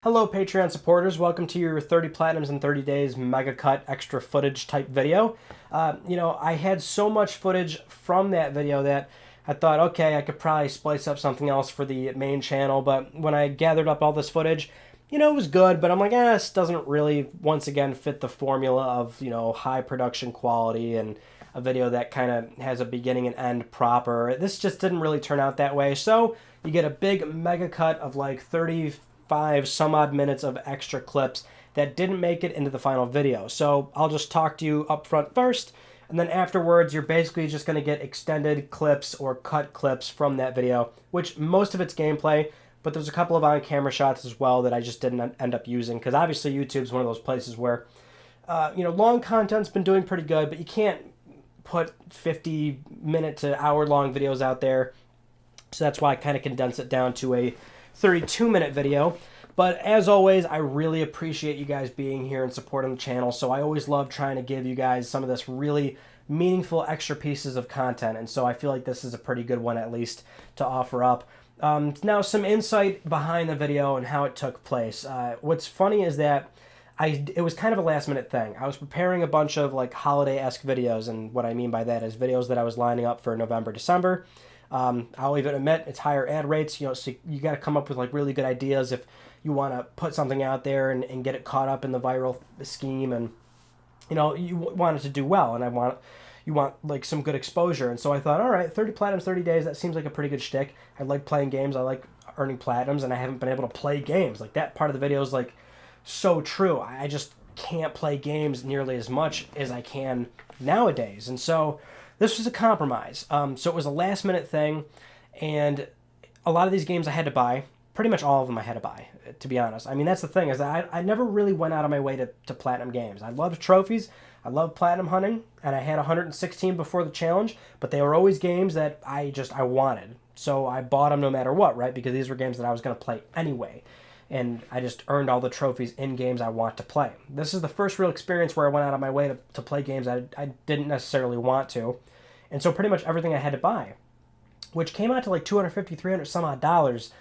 Hello, Patreon supporters. Welcome to your 30 Platinums in 30 Days Mega Cut Extra Footage type video. I had so much footage from that video that I thought, okay, I could probably splice up something else for the main channel, but when I gathered up all this footage, it was good, but I'm like, this doesn't really, once again, fit the formula of, high production quality and a video that kind of has a beginning and end proper. This just didn't really turn out that way, so you get a big mega cut of like 35 some odd minutes of extra clips that didn't make it into the final video. So I'll just talk to you up front first, and then afterwards you're basically just going to get extended clips or cut clips from that video, which most of it's gameplay, but there's a couple of on-camera shots as well that I just didn't end up using, because obviously YouTube's one of those places where long content's been doing pretty good, but you can't put 50-minute to hour-long videos out there. So that's why I kind of condense it down to a 32-minute video. But as always, I really appreciate you guys being here and supporting the channel. So I always love trying to give you guys some of this really meaningful extra pieces of content. And so I feel like this is a pretty good one, at least, to offer up. Now, some insight behind the video and how it took place. What's funny is that it was kind of a last-minute thing. I was preparing a bunch of like holiday-esque videos, and what I mean by that is videos that I was lining up for November, December. I'll even admit it's higher ad rates, so you got to come up with like really good ideas if you want to put something out there and get it caught up in the viral scheme, and you want it to do well, and you want like some good exposure. And so I thought, all right, 30 platinums, 30 days, that seems like a pretty good shtick. I like playing games, I like earning platinums, and I haven't been able to play games. Like, that part of the video is like so true. I just can't play games nearly as much as I can nowadays. And so this was a compromise. So it was a last minute thing, and a lot of these games I had to buy. Pretty much all of them I had to buy, to be honest. I mean, that's the thing, is that I never really went out of my way to platinum games. I loved trophies, I loved platinum hunting, and I had 116 before the challenge, but they were always games that I wanted. So I bought them no matter what, right? Because these were games that I was going to play anyway. And I just earned all the trophies in games I want to play. This is the first real experience where I went out of my way to play games I didn't necessarily want to. And so pretty much everything I had to buy, which came out to like $250, $300 some odd dollars.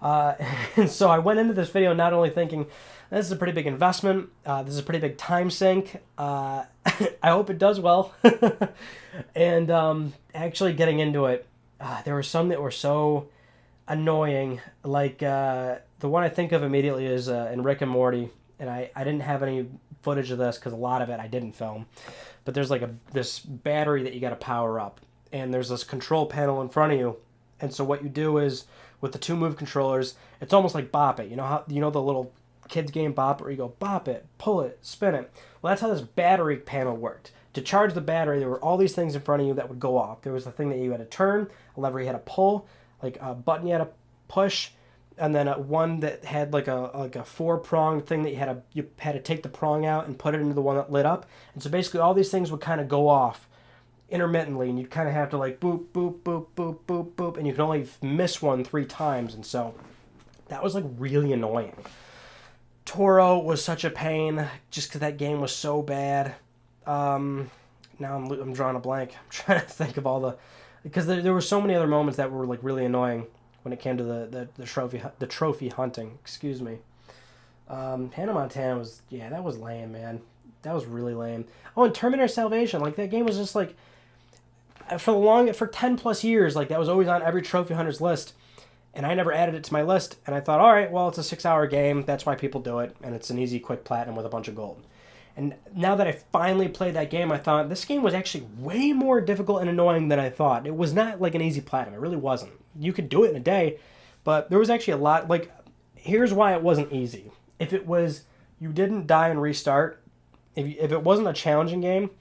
And so I went into this video not only thinking, this is a pretty big investment, this is a pretty big time sink, I hope it does well. And actually getting into it, there were some that were so annoying, like the one I think of immediately is in Rick and Morty, and I didn't have any footage of this because a lot of it I didn't film, but there's like this battery that you got to power up, and there's this control panel in front of you, and so what you do is, with the two move controllers, it's almost like Bop It. You know how the little kids game Bop It, where you go bop it, pull it, spin it. Well, that's how this battery panel worked. To charge the battery, there were all these things in front of you that would go off. There was a thing that you had to turn, a lever you had to pull, like a button you had to push, and then one that had like a four-pronged thing that you had to take the prong out and put it into the one that lit up. And so basically all these things would kind of go off intermittently, and you'd kind of have to like boop, boop, boop, boop, boop, boop, and you could only miss one 3 times, and so that was like really annoying. Toro was such a pain just because that game was so bad. Now I'm drawing a blank. I'm trying to think of all because there were so many other moments that were like really annoying when it came to the trophy hunting. Excuse me. Hannah Montana that was lame, man. That was really lame. Oh, and Terminator Salvation, like that game was just like for 10 plus years, like that was always on every trophy hunter's list, and I never added it to my list, and I thought, all right, well, it's a 6-hour game, that's why people do it, and it's an easy quick platinum with a bunch of gold. And now that I finally played that game, I thought this game was actually way more difficult and annoying than I thought. It was not like an easy platinum. It really wasn't. You could do it in a day, but there was actually a lot. Like, here's why it wasn't easy. If it was you didn't die and restart, if it wasn't a challenging game,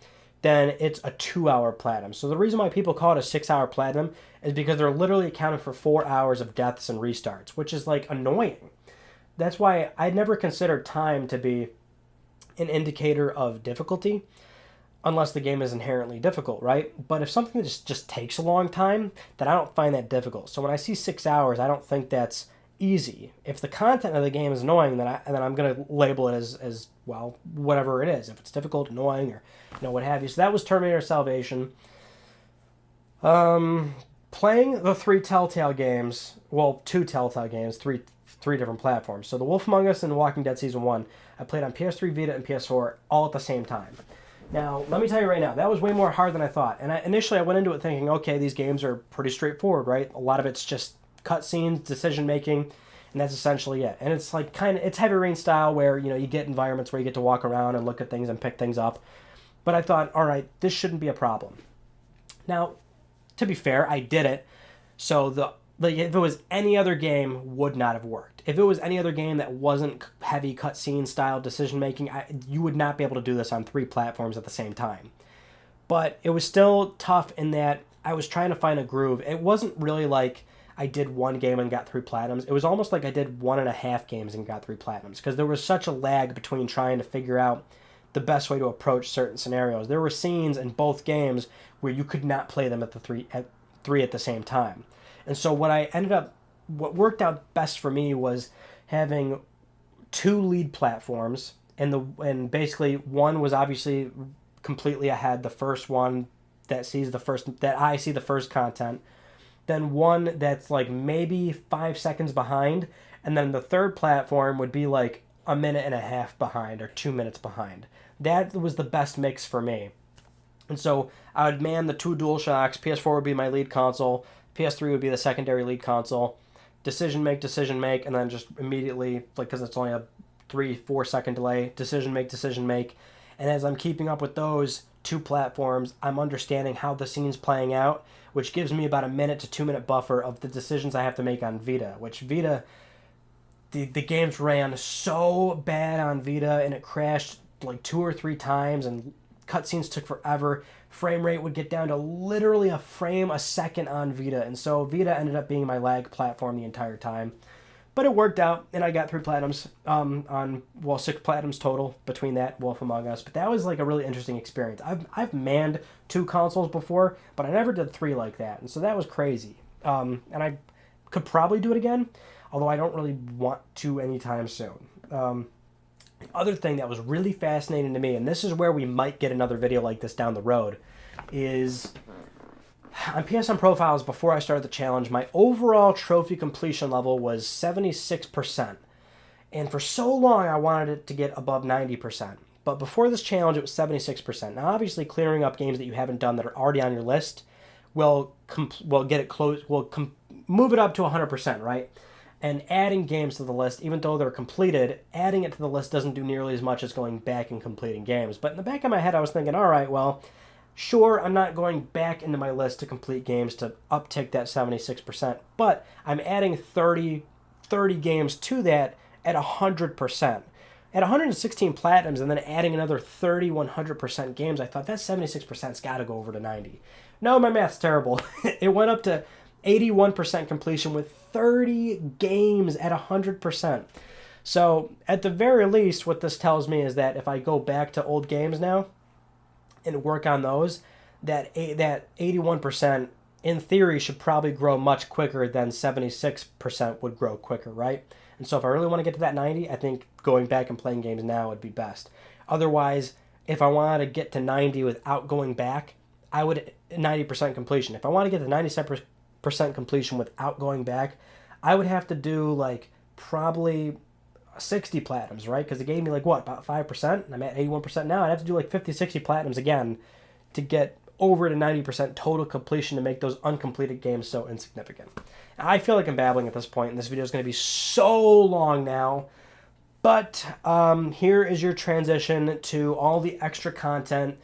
then it's a 2-hour platinum. So the reason why people call it a 6-hour platinum is because they're literally accounting for 4 hours of deaths and restarts, which is like annoying. That's why I never considered time to be an indicator of difficulty, unless the game is inherently difficult, right? But if something just takes a long time, then I don't find that difficult. So when I see 6 hours, I don't think that's easy. If the content of the game is annoying, then I'm going to label it as well, whatever it is. If it's difficult, annoying, or what have you. So that was Terminator Salvation. Playing the 3 Telltale games, well, 2 Telltale games, 3 different platforms. So The Wolf Among Us and Walking Dead Season 1, I played on PS3, Vita, and PS4 all at the same time. Now, let me tell you right now, that was way more hard than I thought. And initially I went into it thinking, okay, these games are pretty straightforward, right? A lot of it's just cutscenes, decision making, and that's essentially it. And it's like it's Heavy Rain style where, you know, you get environments where you get to walk around and look at things and pick things up. But I thought, all right, this shouldn't be a problem. Now, to be fair, I did it. So if it was any other game, would not have worked. If it was any other game that wasn't heavy cutscene style decision making, you would not be able to do this on 3 platforms at the same time. But it was still tough in that I was trying to find a groove. It wasn't really like I did 1 game and got 3 platinums. It was almost like I did 1.5 games and got 3 platinums, because there was such a lag between trying to figure out the best way to approach certain scenarios. There were scenes in both games where you could not play them at 3 at the same time. And so what worked out best for me was having 2 lead platforms, and basically one was obviously completely ahead, the first one that I see the first content, then one that's like maybe 5 seconds behind, and then the third platform would be like a minute and a half behind or 2 minutes behind. That was the best mix for me. And so I would man the 2 DualShocks. PS4 would be my lead console. PS3 would be the secondary lead console. Decision make, and then just immediately, like, because it's only a 3-4 second delay, decision make. And as I'm keeping up with those 2 platforms, I'm understanding how the scene's playing out, which gives me about a minute to 2 minute buffer of the decisions I have to make on Vita, which Vita, the games ran so bad on Vita, and it crashed like 2 or 3 times, and cutscenes took forever. Frame rate would get down to literally a frame a second on Vita, and so Vita ended up being my lag platform the entire time. But it worked out, and I got 3 platinums 6 platinums total between that Wolf Among Us. But that was like a really interesting experience. I've manned 2 consoles before, but I never did 3 like that, and so that was crazy. And I could probably do it again, although I don't really want to anytime soon. The other thing that was really fascinating to me, and this is where we might get another video like this down the road, is on PSN Profiles, before I started the challenge, my overall trophy completion level was 76%. And for so long, I wanted it to get above 90%. But before this challenge, it was 76%. Now, obviously, clearing up games that you haven't done that are already on your list will get it close, move it up to 100%, right? And adding games to the list, even though they're completed, adding it to the list doesn't do nearly as much as going back and completing games. But in the back of my head, I was thinking, all right, well, sure, I'm not going back into my list to complete games to uptick that 76%, but I'm adding 30 games to that at 100%. At 116 platinums and then adding another 30 100% games, I thought that 76%'s got to go over to 90. No, my math's terrible. It went up to 81% completion with 30 games at 100%. So at the very least, what this tells me is that if I go back to old games now and work on those, that 81% in theory should probably grow much quicker than 76% would grow quicker, right? And so if I really want to get to that 90, I think going back and playing games now would be best. Otherwise, if I wanted to get to 90 without going back, I would 90% completion. If I want to get to 97% completion without going back, I would have to do like probably 60 platinums, right? Because it gave me like what, about 5%, and I'm at 81% now. I'd have to do like 50-60 platinums again to get over to 90% total completion to make those uncompleted games so insignificant. I feel like I'm babbling at this point, and this video is going to be so long now, but here is your transition to all the extra content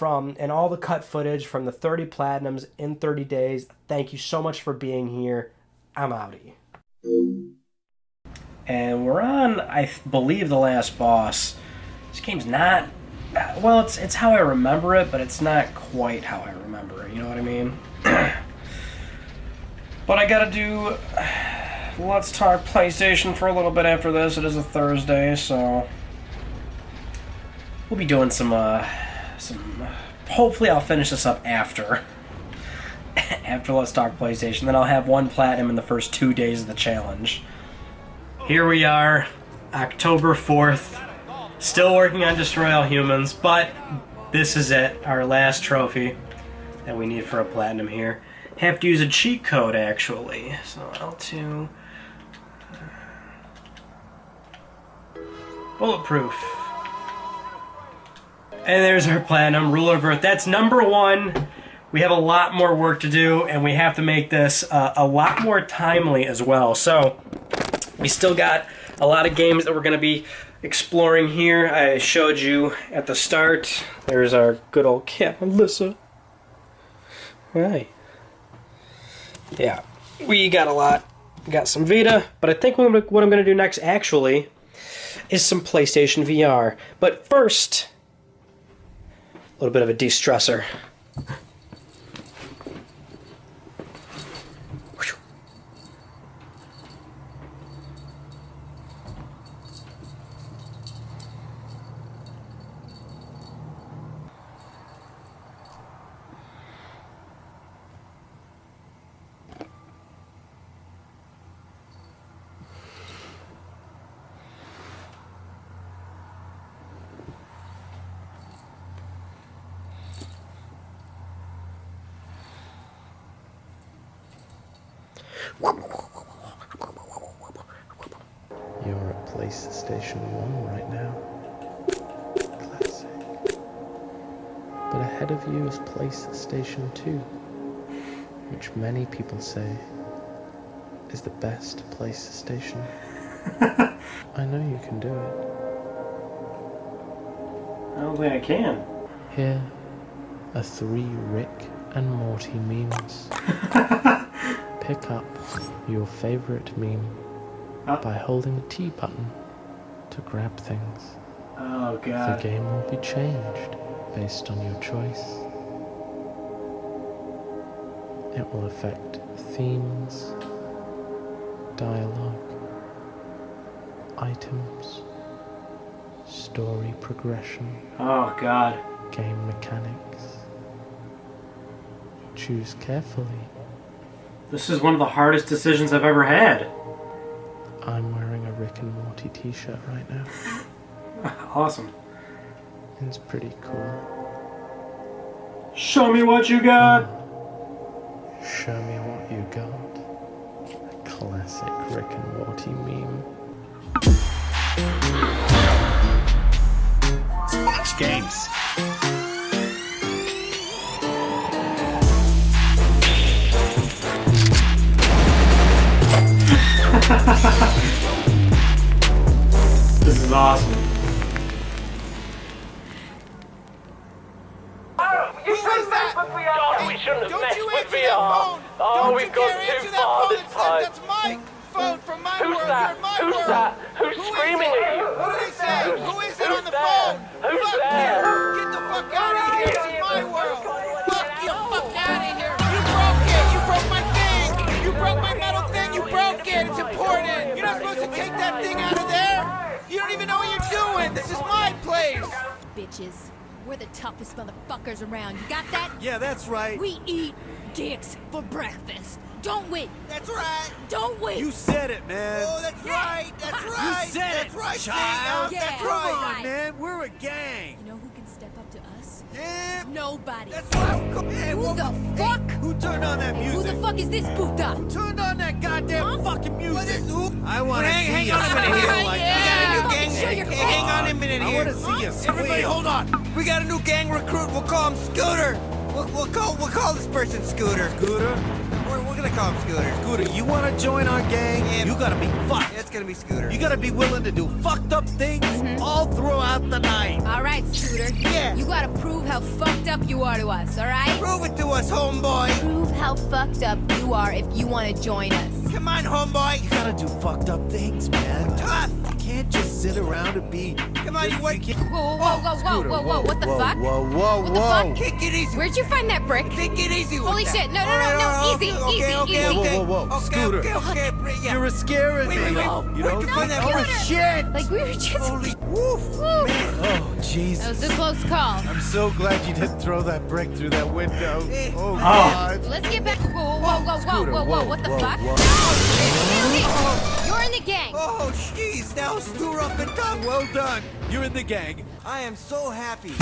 and all the cut footage from the 30 platinums in 30 days. Thank you so much for being here. I'm outie. And we're on, I believe, the last boss. This game's not, well, it's how I remember it, but it's not quite how I remember it, you know what I mean? But I gotta do Let's Talk PlayStation for a little bit after this. It is a Thursday, so we'll be doing some hopefully I'll finish this up after Let's Talk PlayStation. Then I'll have 1 platinum in the first 2 days of the challenge. Here we are, October 4th, still working on Destroy All Humans, but this is it, our last trophy that we need for a platinum here. Have to use a cheat code, actually. So L2, Bulletproof. And there's our platinum, Ruler of Earth. That's number 1. We have a lot more work to do, and we have to make this a lot more timely as well. So we still got a lot of games that we're going to be exploring here. I showed you at the start. There's our good old cat, Melissa. Right. Yeah, we got a lot. We got some Vita, but I think what I'm going to do next, actually, is some PlayStation VR. But first, a little bit of a de-stressor. You're at PlayStation 1 right now. Classic. But ahead of you is PlayStation 2, which many people say is the best PlayStation. I know you can do it. I don't think I can. Here are 3 Rick and Morty memes. Pick up your favorite meme by holding the T button to grab things. Oh, God. The game will be changed based on your choice. It will affect themes, dialogue, items, story progression, Oh, God. game mechanics. Choose carefully. This is one of the hardest decisions I've ever had. I'm wearing a Rick and Morty t-shirt right now. Awesome. It's pretty cool. Show me what you got. Show me what you got. A classic Rick and Morty meme. Games. This is awesome. You shouldn't mess with VR. We shouldn't have messed with VR. Oh, we've gone too far this time. That's my phone from my Who's world. that? You're my Who's world. that? Who's Who is screaming it? at you? What do they say? Who is it on the there? phone? Who's Fuck there? you. Get the fuck out of here. This is my world. Fuck you. Fuck out of here. You broke it. You broke my thing. You broke my metal thing. You broke it. It's important. You're not supposed to take that thing out of there. You don't even know what you're doing. This is my place. Bitches. We're the toughest motherfuckers around. You got that? Yeah, that's right. We eat dicks for breakfast. Don't we? That's right. Don't we? You said it, man. Oh, that's right. That's right. You said that's right, child. Yeah, That's come right, on. man. We're a gang. You know who can step up to us? Yeah. Nobody. That's right. Hey, Who the fuck? Who turned on that Who music? the fuck is this puta? Turned on that goddamn fucking music. What is who? I want to see hang you on a minute squeal here. like Yeah. that. Fucking show your Hey, hang on a minute I here. want to see you squeal. Everybody, hold on. We got a new gang recruit. We'll call him Scooter. We'll call this person Scooter. Scooter? We're gonna call him Scooter. Scooter, you want to join our gang? Yeah. You gotta be fucked. It's gonna be Scooter. You gotta be willing to do fucked up things all throughout the night. All right, Scooter. Yeah. You gotta prove how fucked up you are to us, all right? Prove it to us, homeboy. Prove how fucked up you are if you want to join us. Come on, homeboy. You gotta do fucked up things, man. Tough. You can't just sit around and be. Come on, you wait. Whoa, whoa, whoa, whoa, whoa, whoa, what the fuck? Whoa, whoa, What the whoa. fuck? Kick it easy. Where'd you find that brick? Take it easy with Holy that. shit, no, All right, easy, okay, easy, okay, easy. okay. Whoa, whoa, whoa. Okay, Scooter. okay, yeah. You're scaring Wait, me. wait, wait. You Where'd don't you find that give a brick? shit. Like we were just... Holy woof. Woo. Oh, Jesus. That was a close call. I'm so glad you didn't throw that brick through that window. Oh, Oh. God. Let's get back... Whoa, whoa, whoa, Scooter, whoa, whoa, what the whoa, fuck? whoa. Okay. You're in the gang. Oh, jeez. That was too rough and tough. Well done. You're in the gang. I am so happy.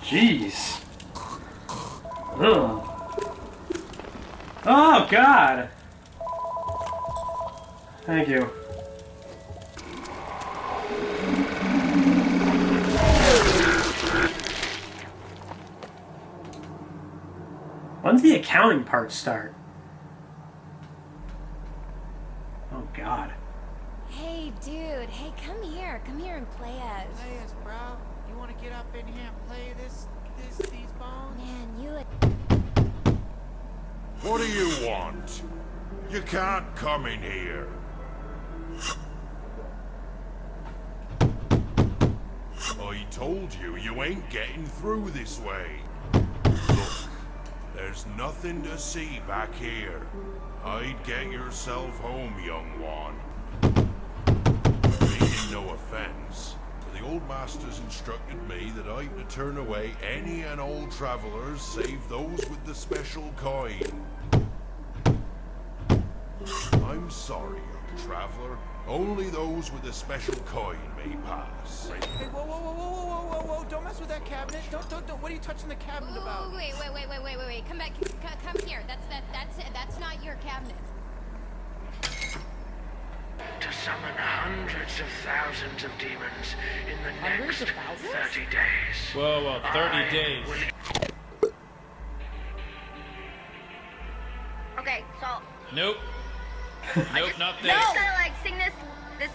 Jeez. Ugh. Oh, God. Thank you. When's the accounting part start? Oh, God. Hey, dude. Hey, come here. Come here and play us. Play us, bro. You want to get up in here and play these bones? Man, you... What do you want? You can't come in here. I told you, you ain't getting through this way. Look, there's nothing to see back here. I'd get yourself home, young one. Meaning no offense, but the old masters instructed me that I'm to turn away any and all travelers save those with the special coin. I'm sorry, young traveler. Only those with a special coin may pass. Hey, whoa. Don't mess with that cabinet. Don't. What are you touching the cabinet about? Wait. Come back. Come here. That's not your cabinet. To summon hundreds of thousands of demons in the Hundreds next of thousands? 30 days. Whoa, 30 days. Okay, so Nope. Nope, not you this. just gotta like sing this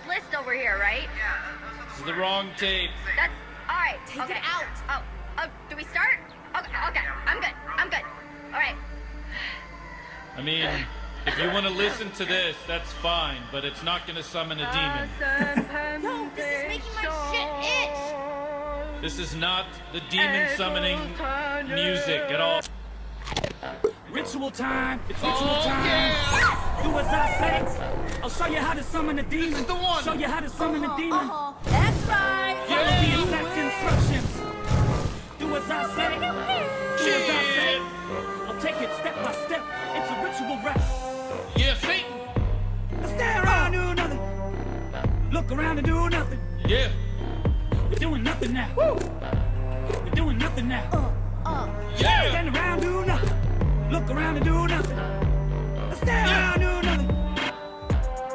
list over here, right? This is the wrong tape. That's all right. Take okay. it out. Oh, do we start? Okay, I'm good. All right. I mean, if you want to listen to this, that's fine, but it's not going to summon a demon. No, this is making my shit itch. This is not the demon summoning music at all. Ritual time! It's ritual time! Do as I say! I'll show you how to summon a demon! This is the one! Show you how to summon a demon! That's right. Follow the exact instructions! Do as I say! Do as I say! I'll take it step by step! It's a ritual rap! Yeah, Satan! Stay around, do nothing! Look around and do nothing! Yeah! We're doing nothing now! We're doing nothing now! Yeah! Stand around, do nothing! Look around and do nothing! Stay around, do nothing!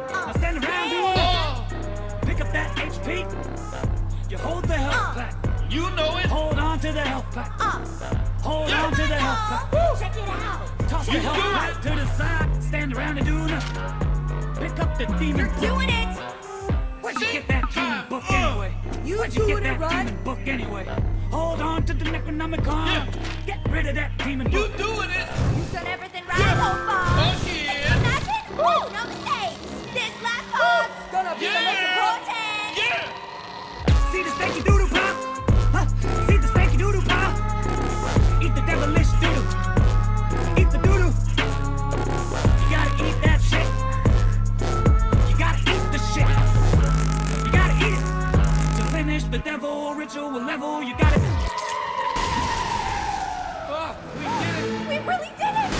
Now stand around, do nothing! Pick up that HP! You hold the health pack! You know it! Hold on to the health pack! Hold on to the health pack! Check it out. Toss the health pack to the side! Stand around and do nothing! Pick up the demon book! Doing it. Where'd you get that demon book anyway? Where'd you get that demon book anyway? Hold on to the Necronomicon! Get rid of that demon book! You doing it! You've done everything right so far. Okay. Can you imagine? Woo, no mistakes. This last part's gonna be the most important. Yeah! See the stanky doodle pop? Huh? See the stanky doodle pop? Eat the devilish doodle. Eat the doodle. You gotta eat that shit. You gotta eat the shit. You gotta eat it. To finish the devil ritual level, you gotta... Fuck, we did it. We really did it.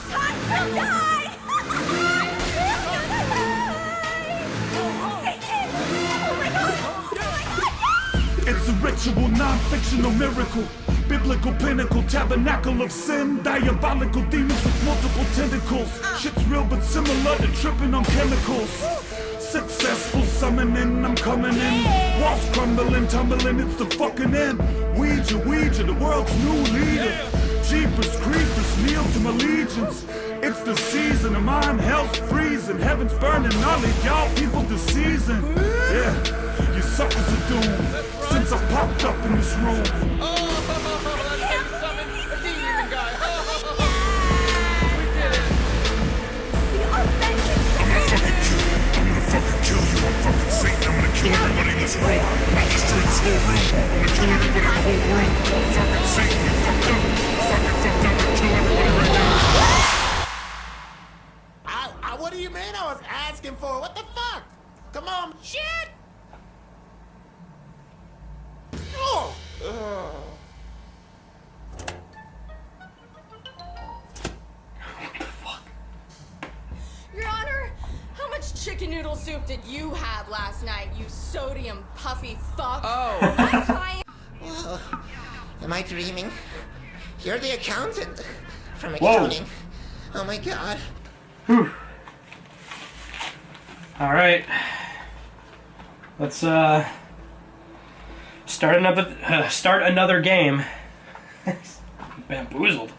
Time to die. Satan. Oh my God. It's a ritual, non-fictional miracle. Biblical pinnacle, tabernacle of sin. Diabolical demons with multiple tentacles. Shit's real but similar to tripping on chemicals. Successful summoning, I'm coming in. Walls crumbling, tumbling, it's the fucking end. Ouija, the world's new leader. Jeepers, creepers, kneel to my legions. It's the season of mine, hell's freezing. Heaven's burning, all of y'all people this season. Yeah, you suckers are doomed. Since I popped up in this room. Kill everybody in this room. Not just through this whole room. I'm gonna kill everybody in the whole room. Fucking Satan, you fucked up. Fucking fucked up and kill everybody right now. What do you mean I was asking for? What the fuck? Come on, shit! Oh! Your Honor, how much chicken noodle soup did you have last night, you sodium puffy fuck? Oh. My client... Whoa. Am I dreaming? You're the accountant from accounting. Oh my God. All right. Let's start another game. Bamboozled.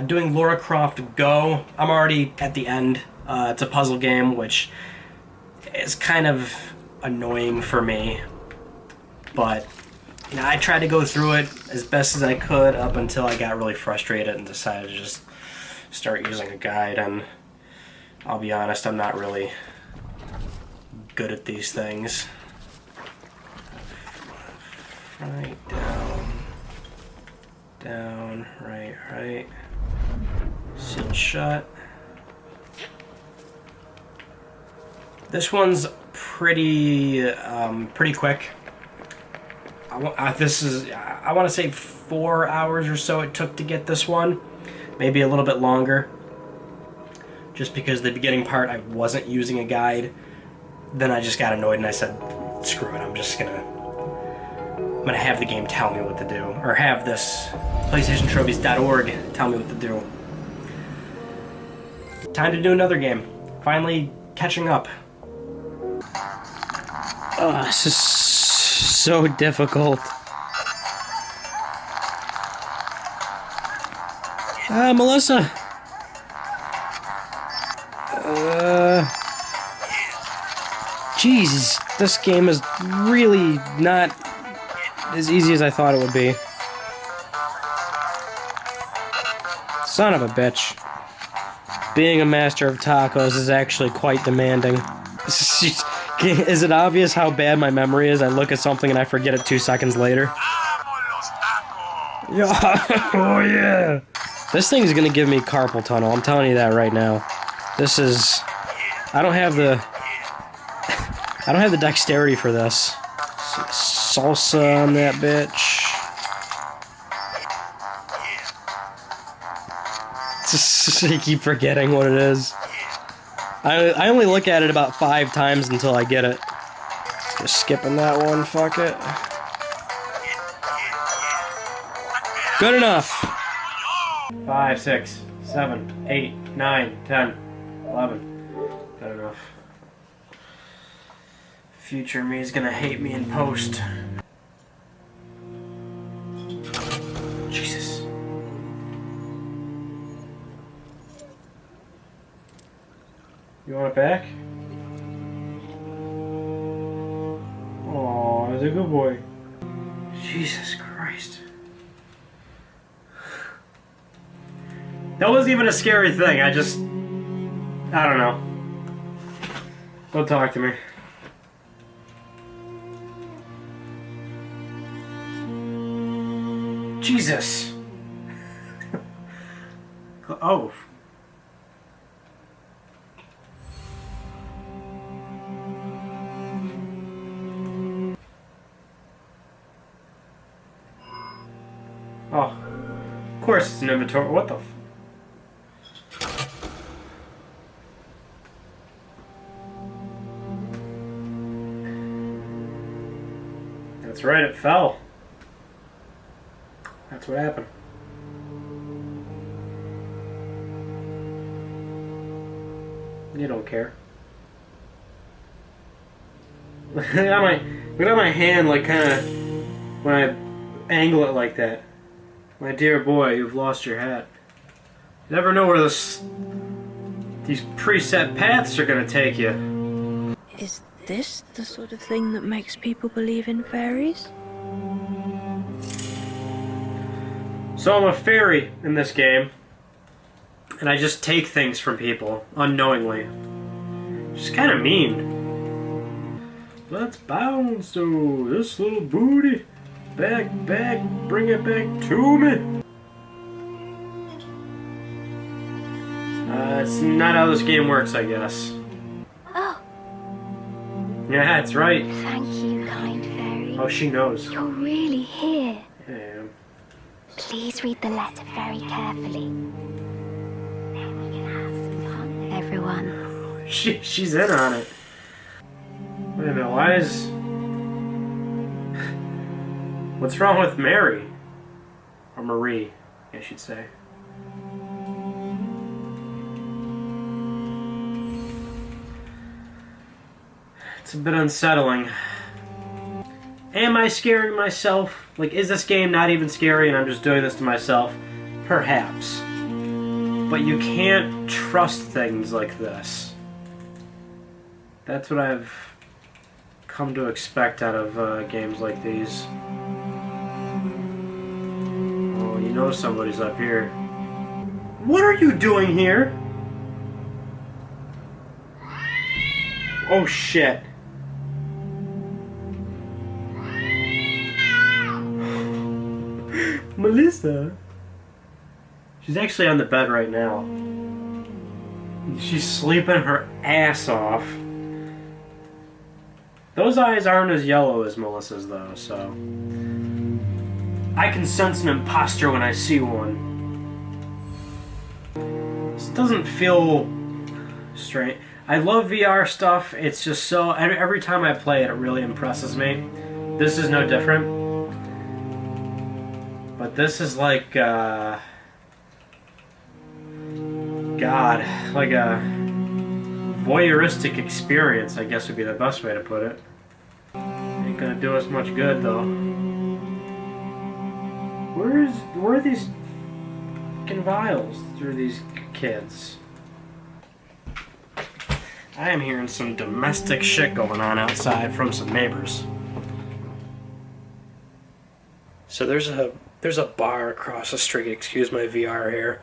Doing Lara Croft Go. I'm already at the end. It's a puzzle game, which is kind of annoying for me. But, you know, I tried to go through it as best as I could up until I got really frustrated and decided to just start using a guide. And I'll be honest, I'm not really good at these things. Right, down, right. Sealed shut. This one's pretty quick. I want to say 4 hours or so it took to get this one, maybe a little bit longer. Just because the beginning part I wasn't using a guide, then I just got annoyed and I said, screw it, I'm gonna have the game tell me what to do, or have this PlayStationTrophies.org tell me what to do. Time to do another game. Finally catching up. Oh, this is so difficult. Melissa. Jesus, this game is really not as easy as I thought it would be. Son of a bitch. Being a master of tacos is actually quite demanding. Is it obvious how bad my memory is? I look at something and I forget it 2 seconds later. Oh yeah! This thing's gonna give me carpal tunnel, I'm telling you that right now. This is... I don't have the dexterity for this. Salsa on that bitch. I keep forgetting what it is. I only look at it about 5 times until I get it. Just skipping that one, fuck it. Good enough! 5, 6, 7, 8, 9, 10, 11. Good enough. Future me is gonna hate me in post. Jesus. You want it back? Aw, he's a good boy. Jesus Christ. That wasn't even a scary thing, I don't know. Don't talk to me. Jesus! Oh. Oh. Of course it's an inventory. What the f... That's right, it fell. That's what happened. You don't care. Look at my hand, like, kind of, when I angle it like that. My dear boy, you've lost your hat. You never know where these preset paths are gonna take you. Is this the sort of thing that makes people believe in fairies? So I'm a fairy in this game, and I just take things from people, unknowingly. Just kind of mean. Let's bounce to this little booty. Back, bring it back to me. It's not how this game works, I guess. Oh. Yeah, that's right. Thank you, kind fairy. Oh, she knows. You're really here. I am. Please read the letter very carefully. Then we can have some fun with everyone. She's in on it. Wait a minute, why is... What's wrong with Mary? Or Marie, I should say. It's a bit unsettling. Am I scaring myself? Like, is this game not even scary and I'm just doing this to myself? Perhaps. But you can't trust things like this. That's what I've come to expect out of games like these. Oh, you know somebody's up here. What are you doing here? Oh shit. Melissa. She's actually on the bed right now. She's sleeping her ass off. Those eyes aren't as yellow as Melissa's though, so I can sense an imposter when I see one. This doesn't feel strange. I love VR stuff. It's just so... Every time I play it, it really impresses me. This is no different. But this is like, God, like a voyeuristic experience, I guess would be the best way to put it. Ain't gonna do us much good, though. Where are these fucking vials through these kids? I am hearing some domestic shit going on outside from some neighbors. So there's a bar across the street, excuse my VR here.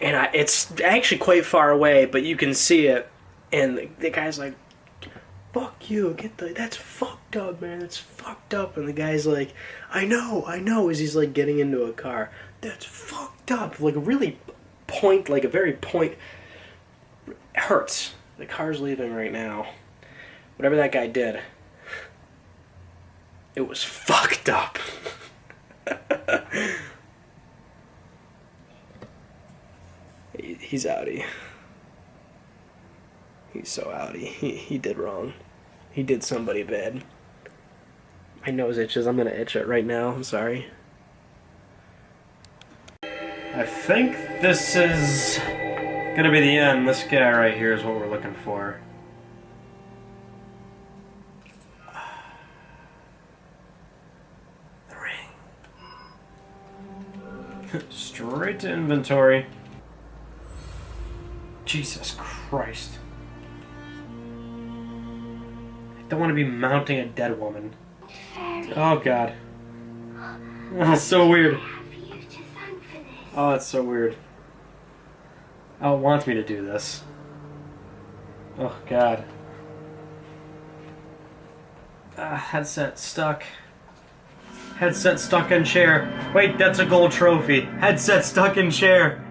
And it's actually quite far away, but you can see it. And the guy's like, fuck you, that's fucked up, man, that's fucked up. And the guy's like, I know, as he's like getting into a car. That's fucked up. Like a very point, it hurts. The car's leaving right now. Whatever that guy did, it was fucked up. He's outie. He's so outie. He did wrong. He did somebody bad. My nose itches. I'm gonna itch it right now. I'm sorry. I think this is gonna be the end. This guy right here is what we're looking for. The ring. Straight to inventory. Jesus Christ. I don't want to be mounting a dead woman. Oh God. That's so weird. Oh, that's so weird. Oh, it wants me to do this. Oh God. Headset stuck. Headset stuck in chair. Wait, that's a gold trophy. Headset stuck in chair.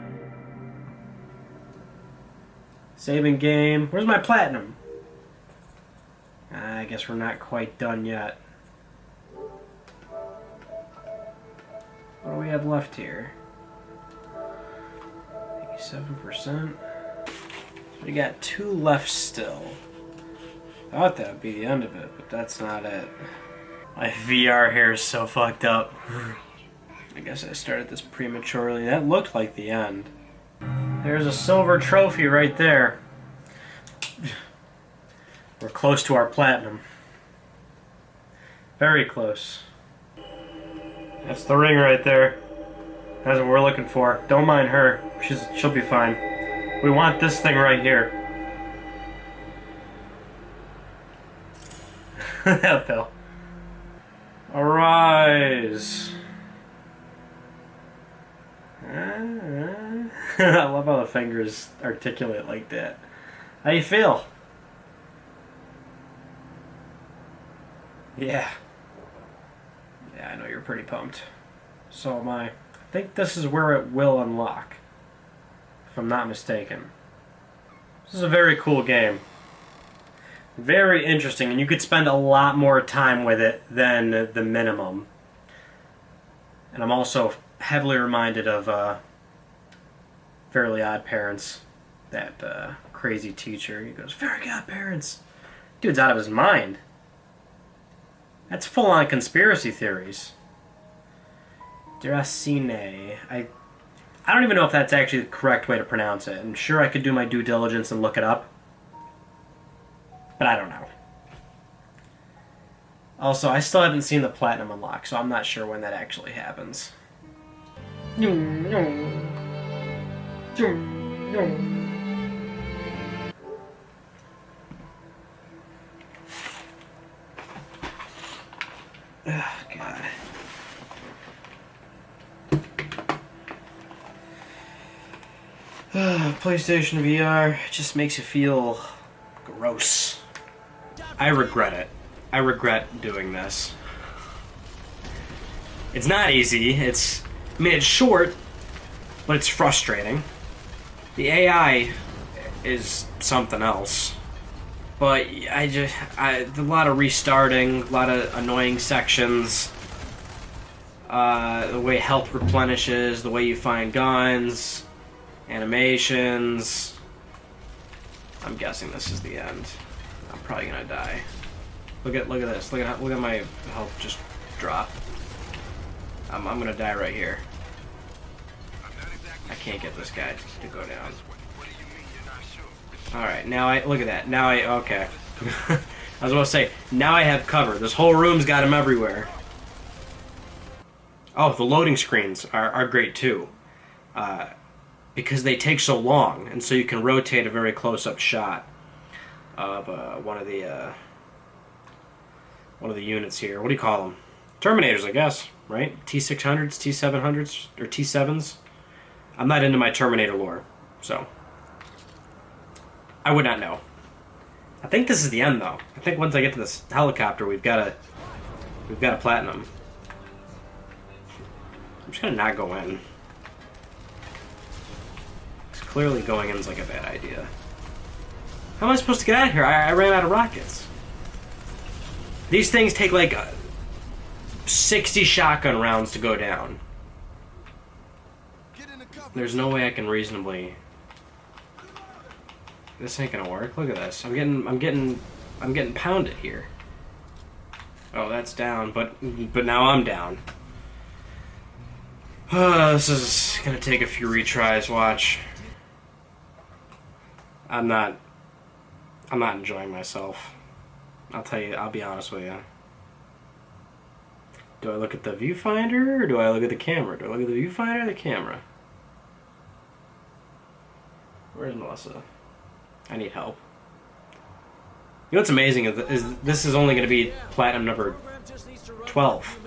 Saving game. Where's my platinum? I guess we're not quite done yet. What do we have left here? 87%. We got 2 left still. I thought that would be the end of it, but that's not it. My VR hair is so fucked up. I guess I started this prematurely. That looked like the end. There's a silver trophy right there. We're close to our platinum. Very close. That's the ring right there. That's what we're looking for. Don't mind her. She'll be fine. We want this thing right here. That fell. Arise. I love how the fingers articulate like that. How you feel? Yeah. Yeah, I know you're pretty pumped. So am I. I think this is where it will unlock, if I'm not mistaken. This is a very cool game. Very interesting, and you could spend a lot more time with it than the minimum. And I'm also heavily reminded of Fairly Odd Parents. That crazy teacher. He goes, Very Odd Parents. Dude's out of his mind. That's full-on conspiracy theories. Dracine. I don't even know if that's actually the correct way to pronounce it. I'm sure I could do my due diligence and look it up. But I don't know. Also, I still haven't seen the platinum unlock, so I'm not sure when that actually happens. Oh, God. PlayStation VR just makes you feel gross. I regret it. I regret doing this. It's not easy. It's short, but it's frustrating. The AI is something else. But a lot of restarting, a lot of annoying sections. The way health replenishes, the way you find guns, animations. I'm guessing this is the end. I'm probably gonna die. Look at this. Look at my health just drop. I'm gonna die right here. I can't get this guy to go down. Alright, now look at that. Now okay. I was about to say, now I have cover. This whole room's got him everywhere. Oh, the loading screens are great too. Because they take so long, and so you can rotate a very close-up shot of one of the units here. What do you call them? Terminators, I guess, right? T-600s, T-700s, or T-7s? I'm not into my Terminator lore, so I would not know. I think this is the end, though. I think once I get to this helicopter, we've got a platinum. I'm just gonna not go in. Because clearly going in is like a bad idea. How am I supposed to get out of here? I ran out of rockets. These things take like 60 shotgun rounds to go down. There's no way I can reasonably. This ain't gonna work. Look at this. I'm getting pounded here. Oh, that's down, but now I'm down. This is gonna take a few retries. Watch. I'm not enjoying myself. I'll tell you. I'll be honest with you. Do I look at the viewfinder or do I look at the camera? Do I look at the viewfinder or the camera? Where's Melissa? I need help. You know what's amazing is this is only going to be platinum number 12.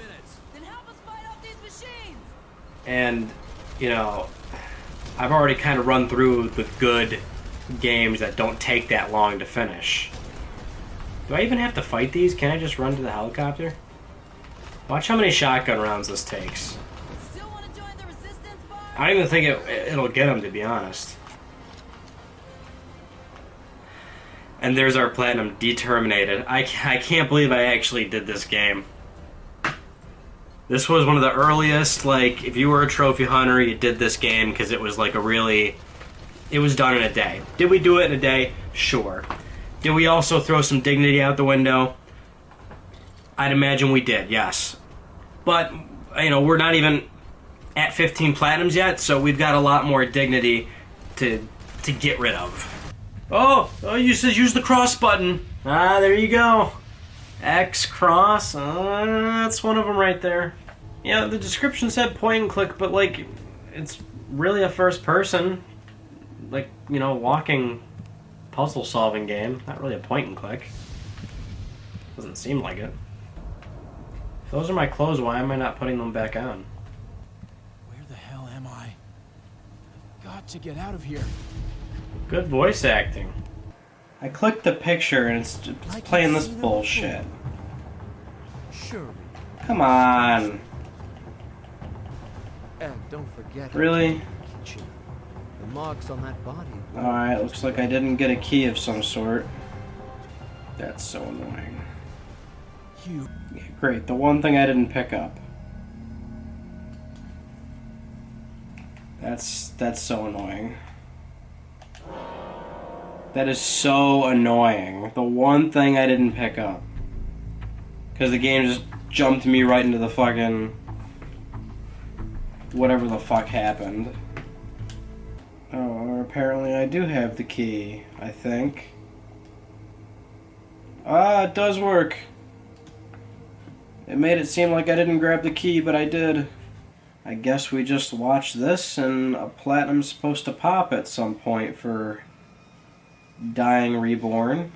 And, you know, I've already kind of run through the good games that don't take that long to finish. Do I even have to fight these? Can I just run to the helicopter? Watch how many shotgun rounds this takes. I don't even think it'll get them, to be honest. And there's our platinum, Determinated. I can't believe I actually did this game. This was one of the earliest, like, if you were a trophy hunter, you did this game because it was like it was done in a day. Did we do it in a day? Sure. Did we also throw some dignity out the window? I'd imagine we did, yes. But, you know, we're not even at 15 platinums yet, so we've got a lot more dignity to get rid of. Oh, you said use the cross button. Ah, there you go. X cross. That's one of them right there. Yeah, the description said point and click, but like, it's really a first person, like, you know, walking puzzle solving game. Not really a point and click. Doesn't seem like it. If those are my clothes, why am I not putting them back on? Where the hell am I? I've got to get out of here. Good voice acting. I clicked the picture and it's playing this bullshit. Sure. Come on. And don't forget. Really? The marks on that body. Alright, looks like I didn't get a key of some sort. That's so annoying. You. Yeah, great, the one thing I didn't pick up. That's so annoying. That is so annoying. The one thing I didn't pick up. Because the game just jumped me right into the fucking... whatever the fuck happened. Oh, apparently I do have the key, I think. Ah, it does work. It made it seem like I didn't grab the key, but I did. I guess we just watched this, and a platinum's supposed to pop at some point for Dying Reborn.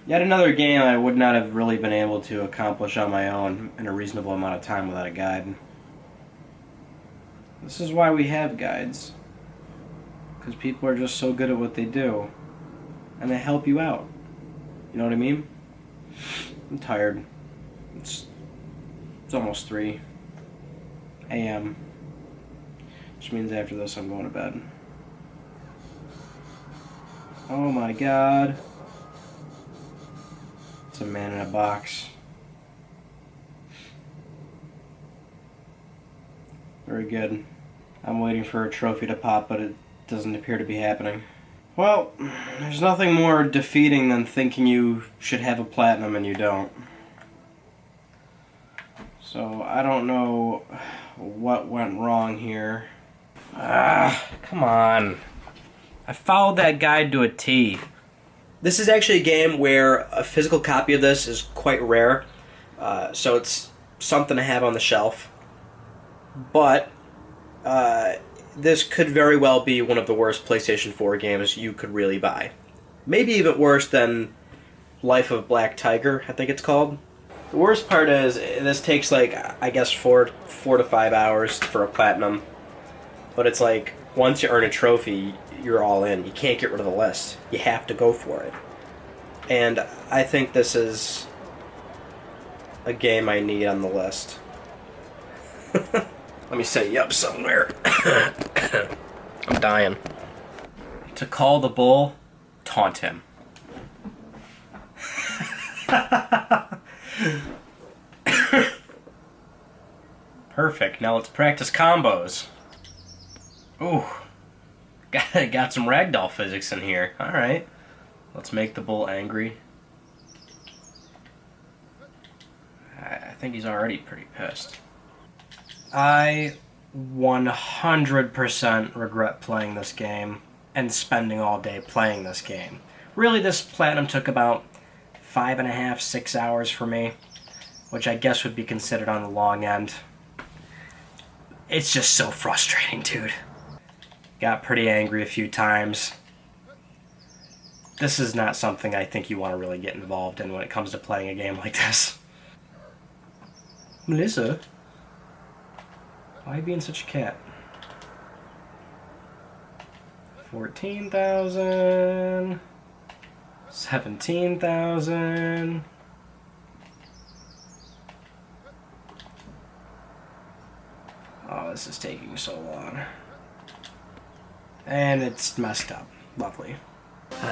Yet another game I would not have really been able to accomplish on my own in a reasonable amount of time without a guide. This is why we have guides. Because people are just so good at what they do. And they help you out. You know what I mean? I'm tired. It's almost 3 a.m. Which means after this I'm going to bed. Oh my god. It's a man in a box. Very good. I'm waiting for a trophy to pop, but it doesn't appear to be happening. Well, there's nothing more defeating than thinking you should have a platinum and you don't. So, I don't know what went wrong here. Come on. I followed that guide to a T. This is actually a game where a physical copy of this is quite rare, so it's something to have on the shelf. But this could very well be one of the worst PlayStation 4 games you could really buy. Maybe even worse than Life of Black Tiger, I think it's called. The worst part is, this takes like, I guess 4 to 5 hours for a platinum. But it's like, once you earn a trophy, you're all in. You can't get rid of the list. You have to go for it. And I think this is a game I need on the list. Let me set you up somewhere. I'm dying. To call the bull, taunt him. Perfect. Now let's practice combos. Ooh. Got some ragdoll physics in here. Alright. Let's make the bull angry. I think he's already pretty pissed. I 100% regret playing this game and spending all day playing this game. Really, this platinum took about 5.5, 6 hours for me, which I guess would be considered on the long end. It's just so frustrating, dude. Got pretty angry a few times. This is not something I think you want to really get involved in when it comes to playing a game like this. Melissa? Why are you being such a cat? 14,000. 17,000. Oh, this is taking so long. And it's messed up. Lovely.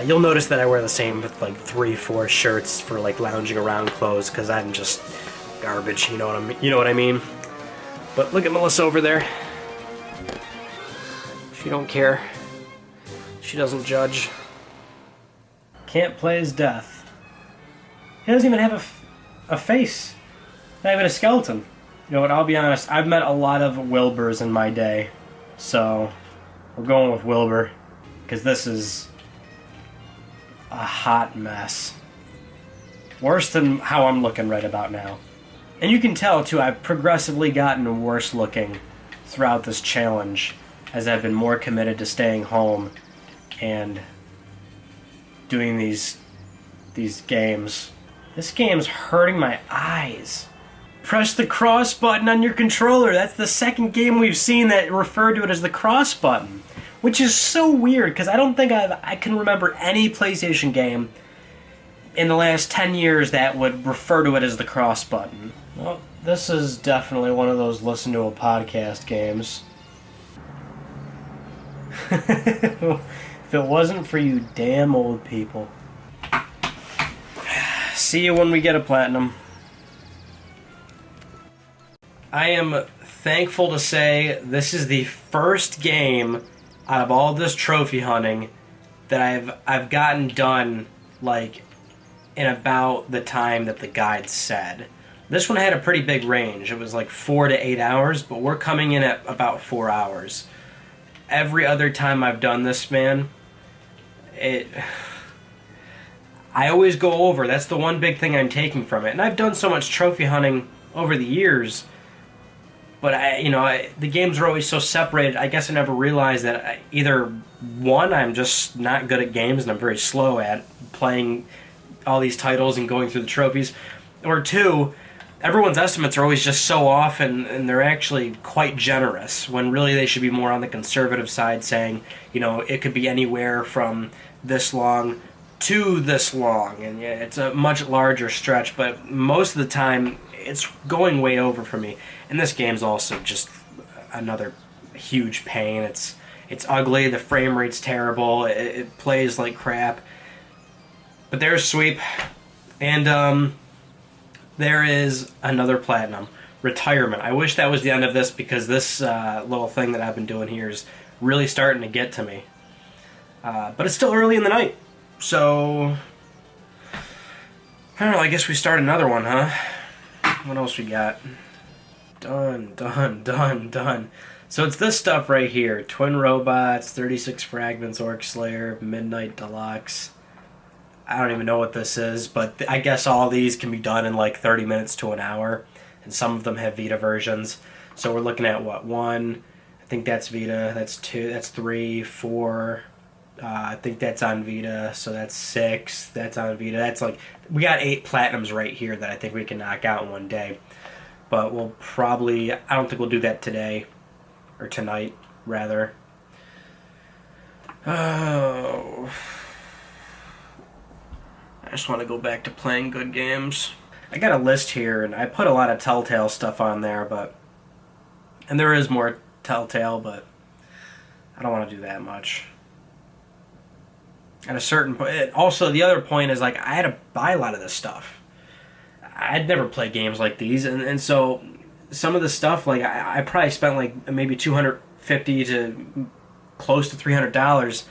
You'll notice that I wear the same with like 3-4 shirts for like lounging around clothes because I'm just garbage. You know what I mean? But look at Melissa over there. She don't care. She doesn't judge. Can't play as death. He doesn't even have a face. Not even a skeleton. You know what, I'll be honest, I've met a lot of Wilburs in my day. So, we're going with Wilbur. Because this is a hot mess. Worse than how I'm looking right about now. And you can tell, too, I've progressively gotten worse looking throughout this challenge as I've been more committed to staying home and doing these games. This game's hurting my eyes. Press the cross button on your controller. That's the second game we've seen that referred to it as the cross button. Which is so weird, because I don't think I can remember any PlayStation game in the last 10 years that would refer to it as the cross button. Well, this is definitely one of those listen to a podcast games. If it wasn't for you damn old people. See you when we get a platinum. I am thankful to say this is the first game out of all this trophy hunting that I've gotten done like in about the time that the guide said. This one had a pretty big range. It was like 4 to 8 hours, but we're coming in at about 4 hours. Every other time I've done this, man, I always go over. That's the one big thing I'm taking from it. And I've done so much trophy hunting over the years, but the games are always so separated. I guess I never realized that either one, I'm just not good at games and I'm very slow at playing all these titles and going through the trophies, or two, everyone's estimates are always just so off, and they're actually quite generous, when really they should be more on the conservative side, saying, it could be anywhere from this long to this long, and yeah, it's a much larger stretch, but most of the time, it's going way over for me. And this game's also just another huge pain. It's ugly, the frame rate's terrible, it plays like crap. But there's Sweep, and there is another platinum, Retirement. I wish that was the end of this, because this little thing that I've been doing here is really starting to get to me. But it's still early in the night, so I don't know, I guess we start another one, huh? What else we got? Done. So it's this stuff right here. Twin Robots, 36 Fragments, Orc Slayer, Midnight Deluxe. I don't even know what this is, but I guess all these can be done in like 30 minutes to an hour, and some of them have Vita versions. So we're looking at what, 1, I think that's Vita, that's 2, that's 3, 4, I think that's on Vita, so that's 6, that's on Vita. That's like, we got 8 platinums right here that I think we can knock out in one day. But we'll probably, I don't think we'll do that today, or tonight, rather. Oh, I just want to go back to playing good games. I got a list here, and I put a lot of Telltale stuff on there, and there is more Telltale, but I don't want to do that much. At a certain point, also the other point is, like, I had to buy a lot of this stuff. I'd never played games like these, and so some of the stuff, like, I probably spent like maybe $250 to close to $300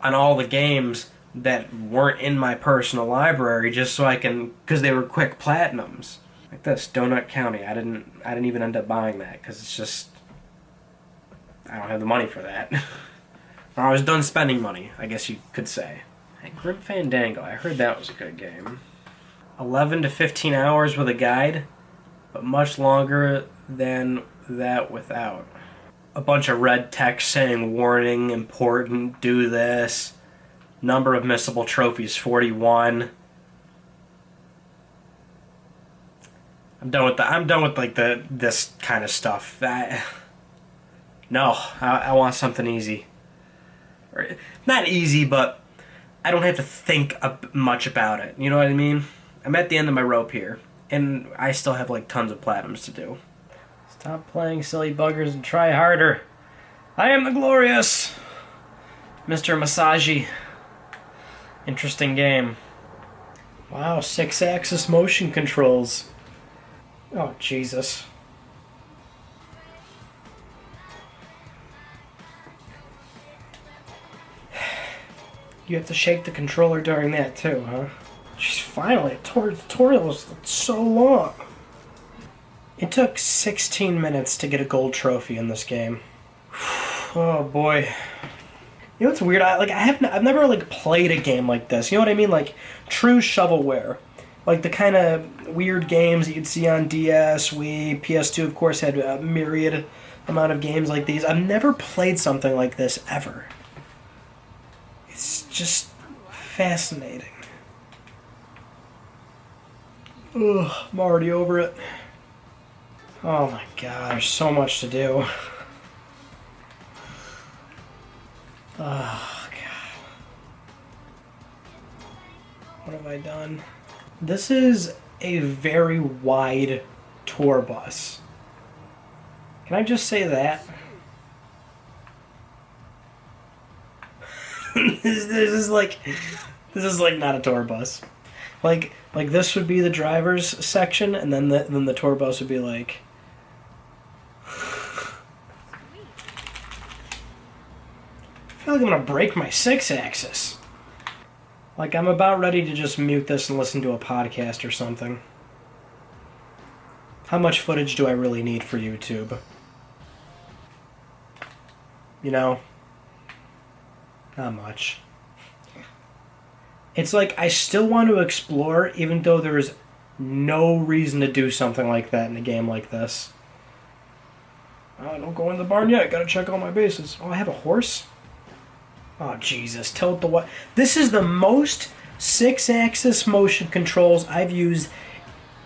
on all the games that weren't in my personal library, just so I can, because they were quick platinums. Like this, Donut County. I didn't even end up buying that, because it's just, I don't have the money for that. Or I was done spending money, I guess you could say. Hey, Grim Fandango, I heard that was a good game. 11 to 15 hours with a guide, but much longer than that without. A bunch of red text saying, warning, important, do this. Number of missable trophies, 41. I'm done with like this kind of stuff. No, I want something easy. Not easy, but I don't have to think much about it. You know what I mean? I'm at the end of my rope here, and I still have like tons of platinums to do. Stop playing silly buggers and try harder. I am the glorious Mr. Masaji. Interesting game. Wow, 6-axis motion controls. Oh, Jesus. You have to shake the controller during that too, huh? Jeez, finally, the tutorial was so long. It took 16 minutes to get a gold trophy in this game. Oh boy. You know what's weird? I've never like played a game like this. You know what I mean? Like true shovelware. Like the kind of weird games that you'd see on DS, Wii, PS2 of course had a myriad amount of games like these. I've never played something like this ever. It's just fascinating. Ugh, I'm already over it. Oh my god, there's so much to do. Oh god. What have I done? This is a very wide tour bus. Can I just say that? This is like not a tour bus. Like this would be the driver's section, and then the tour bus would be like. I feel like I'm gonna break my 6-axis. Like I'm about ready to just mute this and listen to a podcast or something. How much footage do I really need for YouTube? You know? Not much. It's like I still want to explore, even though there's no reason to do something like that in a game like this. Oh, don't go in the barn yet. Gotta check all my bases. Oh, I have a horse? Oh, Jesus. Tilt the what? This is the most 6-axis motion controls I've used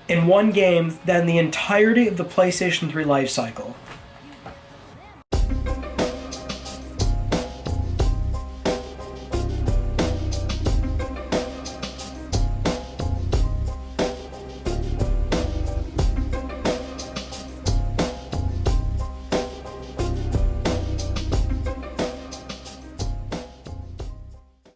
in one game than the entirety of the PlayStation 3 life cycle.